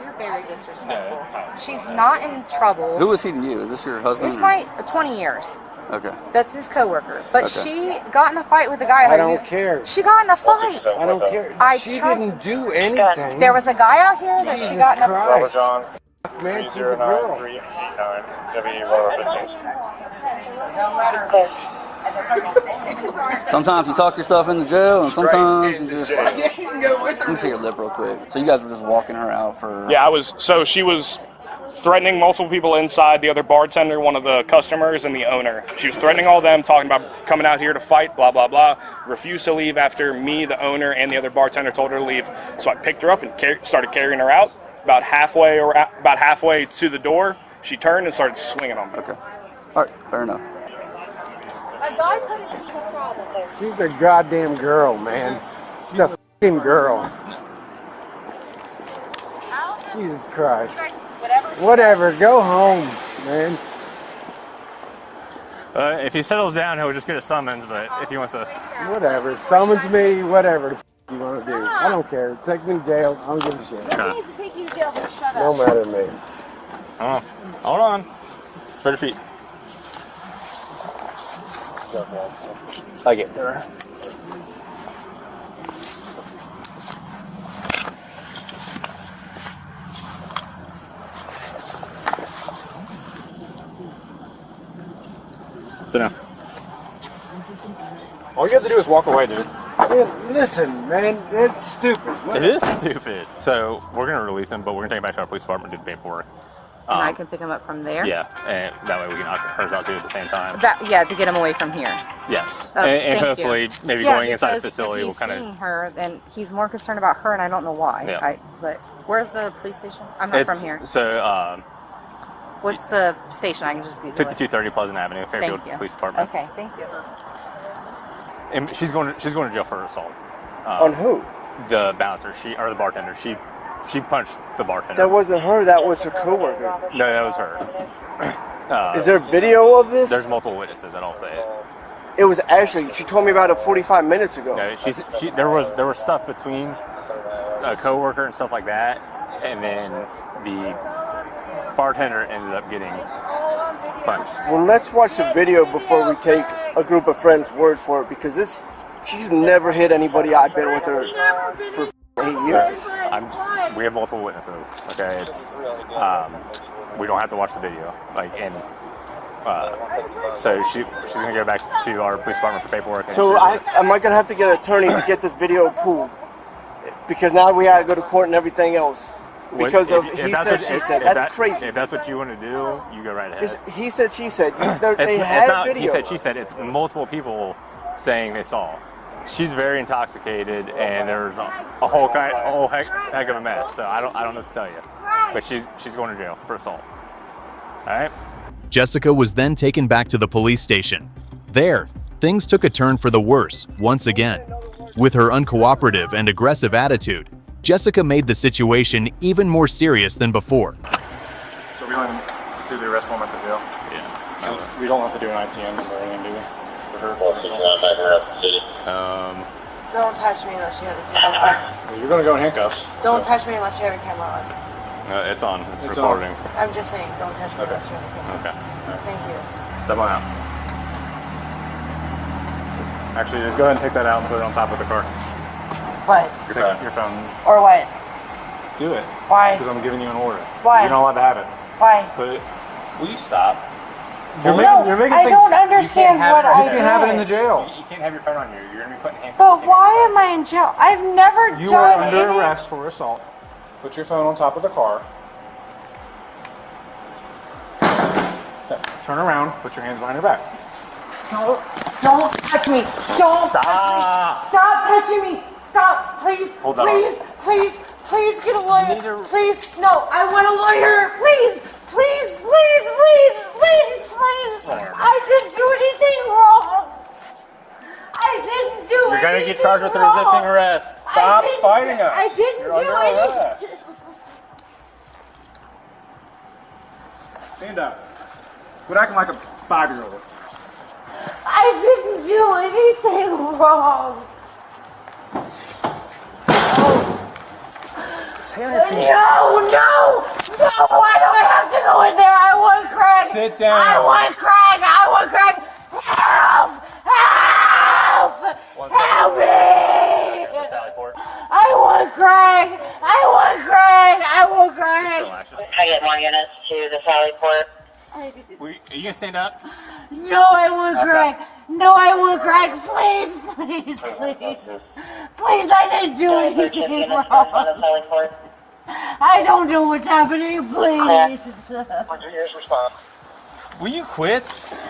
You're very disrespectful. She's not in trouble. Who is he to you? Is this your husband? It's or- my 20 years. Okay. That's his coworker. But Okay. she got in a fight with a guy. I don't care. She got in a fight. I don't care. She didn't do anything. There was a guy out here that she got in a Christ. John, Man, she's a girl. 389, W115. Sometimes you talk yourself into jail, and sometimes you just. Let me see your lip real quick. So you guys were just walking her out for. Yeah, so she was threatening multiple people inside, the other bartender, one of the customers, and the owner. She was threatening all of them, talking about coming out here to fight, blah, blah, blah. Refused to leave after me, the owner, and the other bartender told her to leave. So I picked her up and started carrying her out. About halfway to the door, she turned and started swinging on me. Okay. All right, fair enough. She's a goddamn girl, man. She's a fucking girl. Jesus Christ. Whatever, go home, man. If he settles down, he'll just get a summons. But if he wants to, Whatever. Summons me, whatever the f you want to do. I don't care. Take me to jail. I don't give a shit. No matter to me. hold on. Spread your feet. I get there. So now, all you have to do is walk away, dude. Yeah, listen, man, it's stupid. It is stupid. So we're gonna release him, but we're gonna take him back to our police department to do the paperwork. And I can pick him up from there? Yeah, and that way we can knock hers out too at the same time. Yeah, to get him away from here. Yes, Oh, and thank hopefully you. maybe Yeah, going inside the because facility if will he's kind seeing of. her, then he's more concerned about her, and I don't know why. Yeah. But where's the police station? I'm not from here. So What's the station? I can just be there. 5230 Pleasant Avenue, Fairfield Thank you. Police Department. Okay, thank you. And she's going to jail for assault. On who? The bouncer, or the bartender. She punched the bartender. That wasn't her, that was her coworker. No, that was her. Is there video of this? There's multiple witnesses that all say it. It was Ashley. She told me about it 45 minutes ago. No, there was stuff between a coworker and stuff like that, and then the bartender ended up getting punched. Well, let's watch the video before we take a group of friends' word for it, because she's never hit anybody. I've been with her for 8 years. We have multiple witnesses. Okay, it's we don't have to watch the video. So she's gonna go back to our police department for paperwork. And So am I gonna have to get an attorney to get this video pulled? Because now we gotta go to court and everything else. Because of he said, she said. That's crazy. If that's what you want to do, you go right ahead. He said, she said. They It's had not video. he said, she said. It's multiple people saying they saw. She's very intoxicated, and there's a whole heck of a mess. So I don't know what to tell you. But she's going to jail for assault. All right. Jessica was then taken back to the police station. There, things took a turn for the worse once again. With her uncooperative and aggressive attitude, Jessica made the situation even more serious than before. So we don't just do the arrest form at the jail? Yeah. We don't have to do an ITM or anything, do we? For her? Don't touch me unless you have a camera on. You're going to go in handcuffs. Don't touch me unless you have a camera on. It's on. It's recording. I'm just saying, don't touch me unless you have a camera on. Okay. Thank you. Step on out. Actually, just go ahead and take that out and put it on top of the car. What? Your phone. Or what? Do it. Why? Because I'm giving you an order. Why? You're not allowed to have it. Why? But Will you stop? you're making I things. don't understand what I You did. can't have it in the jail. You can't have your phone on you. You're gonna be putting handcuffs. But why am I in jail? I've never You are done under any... arrest for assault. Put your phone on top of the car. Turn around. Put your hands behind your back. Don't touch me. Don't Stop. touch me. Stop touching me. Stop. Please. Hold that Please get a lawyer. Please. No, I want a lawyer. Please. I didn't do anything wrong. You're gonna get charged with resisting arrest. Stop fighting us. I didn't You're do under anything. arrest. Stand up. Quit acting like a 5-year-old. I didn't do anything wrong. No. Why do I have to go in there? I want crack. Sit down. I want crack. Help. Help me. I want crack. I get more units to the Sally Port. Are you gonna stand up? No, I want crack. Please. Please, I didn't do anything wrong. I don't know what's happening, please. Will you quit?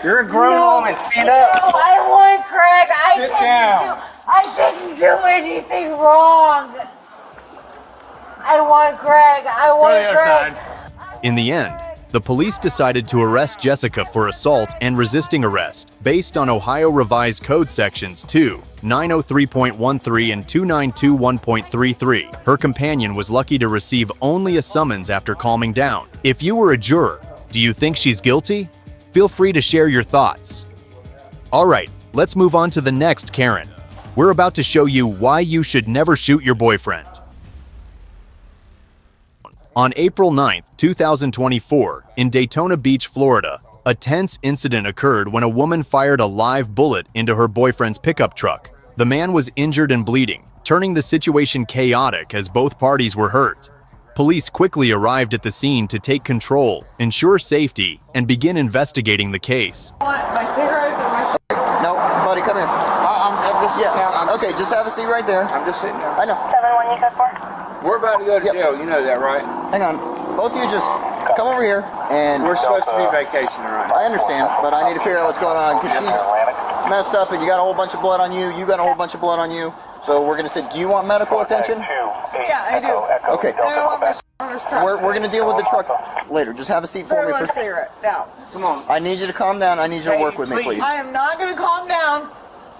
You're a grown woman. Stand No, up. I want crack. Sit down. I didn't do anything wrong. I want crack. Go to the other side. In the end, the police decided to arrest Jessica for assault and resisting arrest based on Ohio Revised Code Sections 2, 903.13 and 2921.33. Her companion was lucky to receive only a summons after calming down. If you were a juror, do you think she's guilty? Feel free to share your thoughts. All right, let's move on to the next Karen. We're about to show you why you should never shoot your boyfriend. On April 9, 2024, in Daytona Beach, Florida, a tense incident occurred when a woman fired a live bullet into her boyfriend's pickup truck. The man was injured and bleeding, turning the situation chaotic as both parties were hurt. Police quickly arrived at the scene to take control, ensure safety, and begin investigating the case. My cigarettes and my No, buddy, come here. I'm just sitting down. Okay, just have a seat right there. I'm just sitting down. I know. 71 you got for? We're about to go to jail. You know that, right? Hang on. Both of you just come over here and... We're supposed to be vacationing, right? I understand, but I need to figure out what's going on because she's messed up and you got a whole bunch of blood on you. You got a whole bunch of blood on you. So we're going to say, do you want medical attention? Yeah, I do. Okay. I don't want my on this truck. We're going to deal with the truck later. Just have a seat for me. I want a cigarette. Now, come on. I need you to calm down. I need you to work with me, please. I am not going to calm down.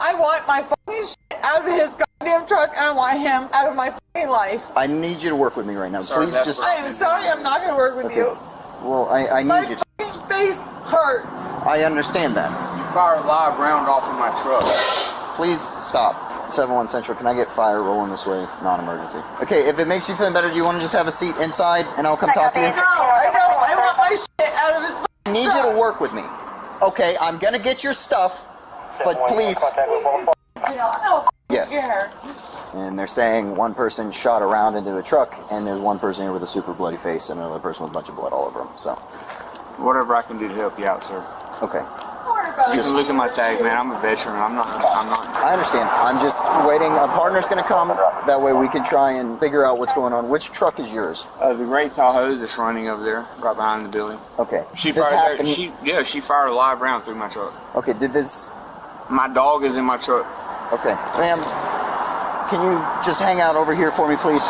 I want my fucking shit out of his goddamn truck, and I want him out of my fucking life. I need you to work with me right now. Please just... I am sorry, I'm not going to work with you. Well, I My need you to... fucking face hurts. I understand that. You fire a live round off of my truck. Please stop. 71 Central, can I get fire rolling this way? Non-emergency. Okay, if it makes you feel better, do you want to just have a seat inside and I'll come talk to you? No, I don't. I want my shit out of his fucking I need you to work with me. Okay, I'm going to get your stuff, but please... Yes. And they're saying one person shot a round into a truck, and there's one person here with a super bloody face, and another person with a bunch of blood all over him. So, whatever I can do to help you out, sir. Okay. Just look at my tag, man. I'm a veteran. I'm not. I understand. I'm just waiting. A partner's going to come. That way we can try and figure out what's going on. Which truck is yours? The gray Tahoe that's running over there, right behind the building. Okay. She This fired. happened- She fired a live round through my truck. Okay. Did this? My dog is in my truck. Okay, ma'am. Can you just hang out over here for me, please?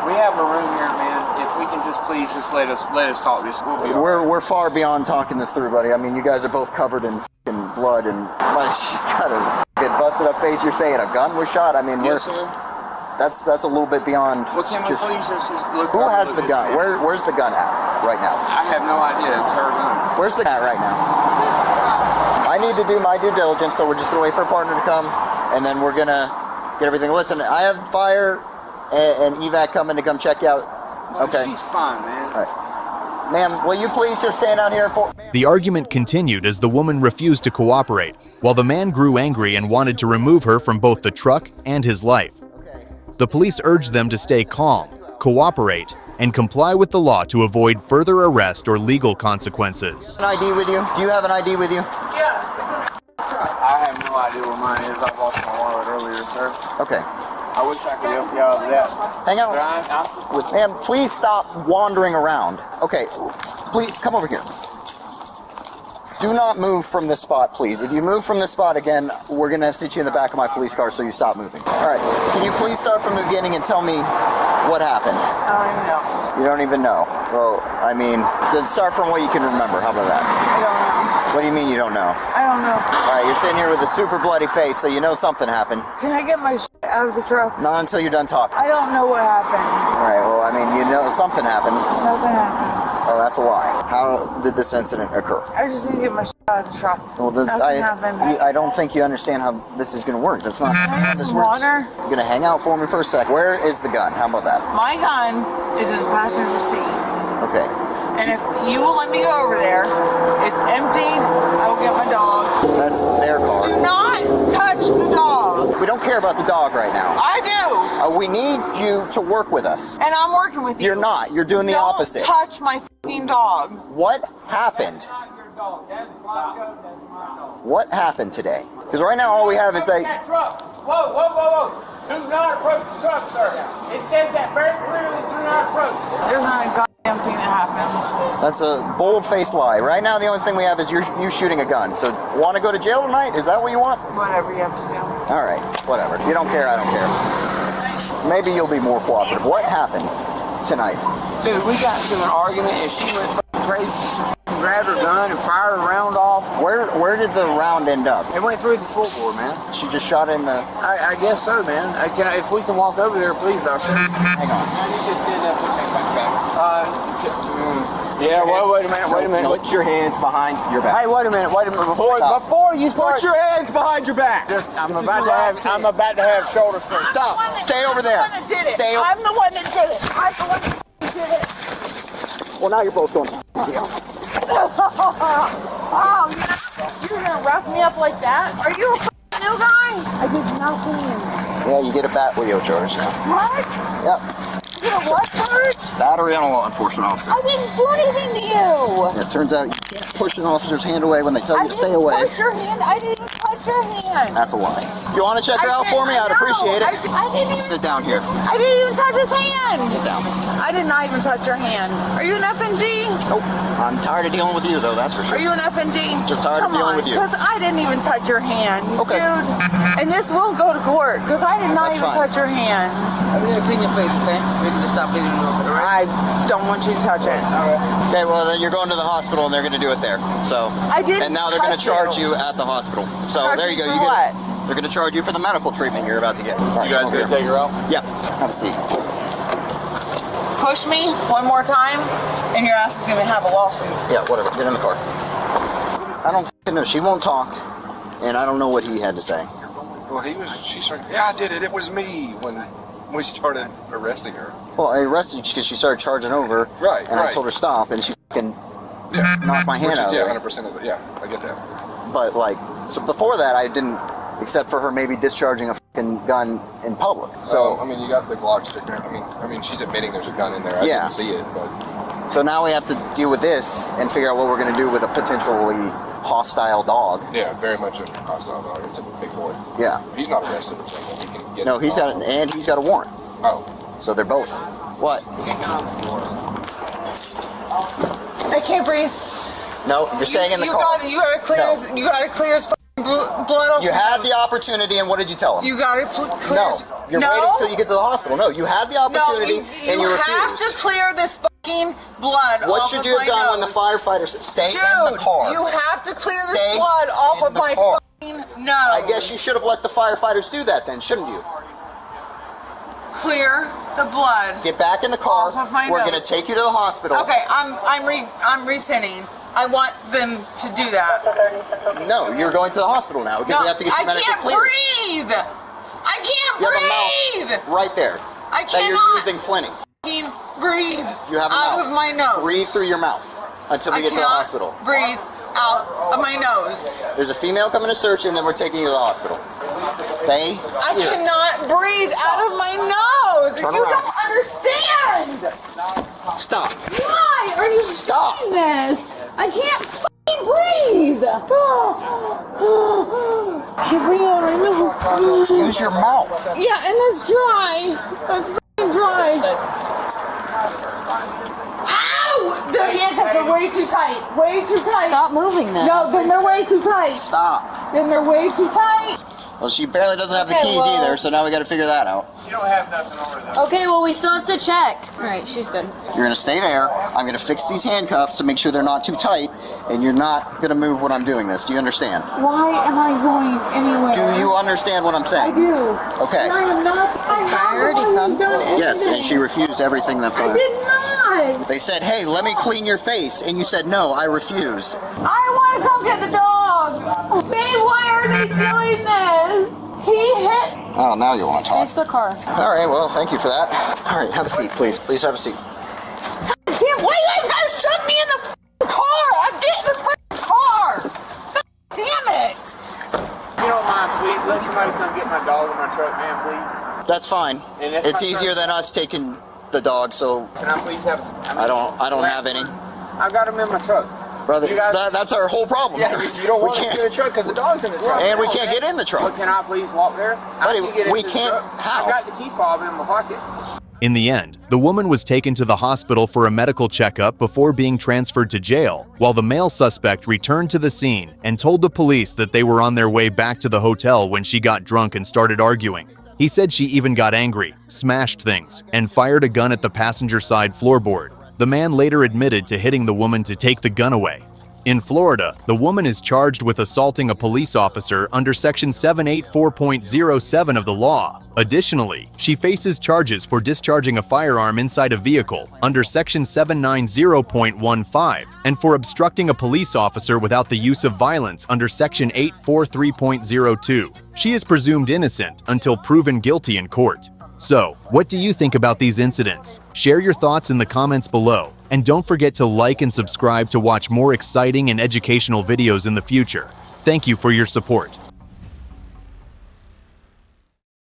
We have a room here, man. If we can just please just let us talk this. We'll be all right. We're far beyond talking this through, buddy. I mean, you guys are both covered in f***ing blood, and buddy, she's got a busted up face. You're saying a gun was shot? I mean, Yes, sir. that's a little bit beyond. Well, can we just, please just look? who has the look gun? this way? Where's the gun at right now? I have no idea. It's her gun. Where's the gun at right now? I need to do my due diligence, so we're just gonna wait for a partner to come, and then we're gonna get everything. Listen, I have fire and evac coming to come check you out. Okay. She's fine, man. All right. Ma'am, will you please just stand out here for... The argument continued as the woman refused to cooperate, while the man grew angry and wanted to remove her from both the truck and his life. The police urged them to stay calm, cooperate, and comply with the law to avoid further arrest or legal consequences. An ID with you? Do you have an ID with you? I have no idea where mine is. I lost my wallet earlier, sir. Okay. I wish I could help you out with that. Hang out. Ma'am, please stop wandering around. Okay, please come over here. Do not move from this spot, please. If you move from this spot again, we're gonna sit you in the back of my police car, so you stop moving. All right, can you please start from the beginning and tell me what happened? I don't even know. You don't even know? Well, I mean, then start from what you can remember. How about that? I don't know. What do you mean you don't know? I don't know. All right, you're sitting here with a super bloody face, so you know something happened. Can I get my shit out of the truck? Not until you're done talking. I don't know what happened. All right, well, I mean, you know something happened. Nothing happened. Oh, that's a lie. How did this incident occur? I just need to get my shit out of the truck. Well, Nothing happened. I don't think you understand how this is going to work. That's not how this works. Water? You're going to hang out for me for a sec. Where is the gun? How about that? My gun is in the passenger seat. Okay. And if you will let me go over there, it's empty. I will get my dog. That's their car. Do not touch the dog. We don't care about the dog right now. I do. We need you to work with us. And I'm working with you. You're not. You're doing the opposite. Don't touch my fucking dog. What happened? What happened today? Because right now all we have is a... That truck. Whoa, whoa, whoa, whoa. Do not approach the truck, sir. It says that very clearly, do not approach. There's not a goddamn thing that happened. That's a bold-faced lie. Right now the only thing we have is you shooting a gun. So want to go to jail tonight? Is that what you want? Whatever you have to do. All right, whatever. You don't care, I don't care. Maybe you'll be more cooperative. What happened tonight? Dude, we got into an argument and she went crazy. She grabbed her gun and fired a round off. Where did the round end up? It went through the floorboard, man. She just shot in the... I guess so, man. If we can walk over there, please, officer. Hang on. Yeah, well, wait a minute. Put your hands behind your back. Hey, wait a minute. Before you start... Put your hands behind your back. I'm about to have shoulder surgery. Stop. Stay over there. I'm the one that did it. I'm the one that did it. I'm the one that did it. Well, now you're both going. Oh, you're gonna rough me up like that? Are you a new guy? I did nothing. Yeah, you get a bat wheel charge now. What? Yep. You get a what charge? Battery on a law enforcement officer. I didn't do anything to you. Yeah, it turns out you can't push an officer's hand away when they tell you to stay away. I didn't even touch your hand. That's a lie. You want to check her out for me? I'd appreciate it. I didn't even... Sit down here. I didn't even touch his hand. Sit down. I did not even touch your hand. Are you an FNG? Nope. I'm tired of dealing with you, though, that's for sure. Are you an FNG? Just tired of dealing with you. Because I didn't even touch your hand, okay. dude. And this will go to court, because I did not even touch your hand. I'm going to clean your face, okay? We can just stop bleeding a little bit, all right? I don't want you to touch it. All right. Okay, well, then you're going to the hospital, and they're going to do it there. So. I didn't. And now they're going to charge you at the hospital. So there you go. You get. They're going to charge you for the medical treatment you're about to get. You guys going to take her out? Yeah. Have a seat. Push me one more time, and your ass is going to have a lawsuit. Yeah, whatever. Get in the car. I don't know. She won't talk, and I don't know what he had to say. Well, she started, yeah, I did it. It was me when we started arresting her. Well, I arrested because she started charging over. Right, and I told her stop, and she fucking knocked my hand out of it. Yeah, 100% of it. Yeah, I get that. But, so before that, I didn't, except for her maybe discharging a fucking gun in public. So, I mean, you got the Glock sticker. I mean, she's admitting there's a gun in there. I didn't see it, but... So now we have to deal with this and figure out what we're going to do with a potentially hostile dog. Yeah, very much a hostile dog. It's a big boy. Yeah. If he's not arrested or something, we can get No, he's got a warrant. Oh. So they're both. What? I can't breathe. No, you're staying in the car. You gotta clear his blood off. You had the opportunity, and what did you tell him? You gotta clear. No, you're waiting until you get to the hospital. No, you had the opportunity, and you refused. You have to clear this fucking blood off of my nose. What should you have done when the firefighters stay in the car? You have to clear this blood off of my fucking nose. I guess you should have let the firefighters do that then, shouldn't you? Clear the blood. Get back in the car. Off of my We're nose. going to take you to the hospital. Okay, I'm rescinding. I want them to do that. No, you're going to the hospital now because we have to get you medically cleared. Breathe. I can't you breathe. Have a mouth right there. I cannot. That you're using plenty. Breathe. You have a out mouth. of my nose. Breathe through your mouth until we get to the hospital. Breathe out of my nose. There's a female coming to search you, and then we're taking you to the hospital. Stay I here. cannot breathe out of my nose. Turn You around. don't understand. Stop. Why are you doing this? I can't fucking breathe. Can't breathe out of my nose. Use your mouth. Yeah, and that's dry. That's fucking dry. Ow! The handcuffs are way too tight. Way too tight. Stop moving then. No, then they're way too tight. Stop. Then they're way too tight. Well, she barely doesn't have the Okay, keys well- either, so now we got to figure that out. You don't have nothing over there. Okay, well, we still have to check. All right, she's good. You're going to stay there. I'm going to fix these handcuffs to make sure they're not too tight, and you're not going to move when I'm doing this. Do you understand? Why am I going anywhere? Do you understand what I'm saying? I do. Okay. And I am not. I haven't done anything. Yes, and she refused everything that's I did not. They said, hey, let me clean your face, and you said, no, I refuse. I want to go get the dog. Babe, why are they doing this? He hit. Oh, now you want to talk. It's the car. All right, well, thank you for that. All right, have a seat, please. Please have a seat. Damn, why you guys shove me in the car? I'm getting the car. Damn it. If you don't mind, please let somebody come get my dog in my truck, man, please. That's fine. And that's It's my easier truck. than us taking the dog, so Can I please have? I don't have any. I got him in my truck. Brother, You guys- that's our whole problem. Yeah, you don't want to us get in the truck because the dog's in the truck. And we can't get in the truck. Well, can I please walk there? Buddy, I can get we into the can't- truck. how? I got the key fob in my pocket. In the end, the woman was taken to the hospital for a medical checkup before being transferred to jail, while the male suspect returned to the scene and told the police that they were on their way back to the hotel when she got drunk and started arguing. He said she even got angry, smashed things, and fired a gun at the passenger side floorboard. The man later admitted to hitting the woman to take the gun away. In Florida, the woman is charged with assaulting a police officer under Section 784.07 of the law. Additionally, she faces charges for discharging a firearm inside a vehicle under Section 790.15 and for obstructing a police officer without the use of violence under Section 843.02. She is presumed innocent until proven guilty in court. So, what do you think about these incidents? Share your thoughts in the comments below. And don't forget to like and subscribe to watch more exciting and educational videos in the future. Thank you for your support.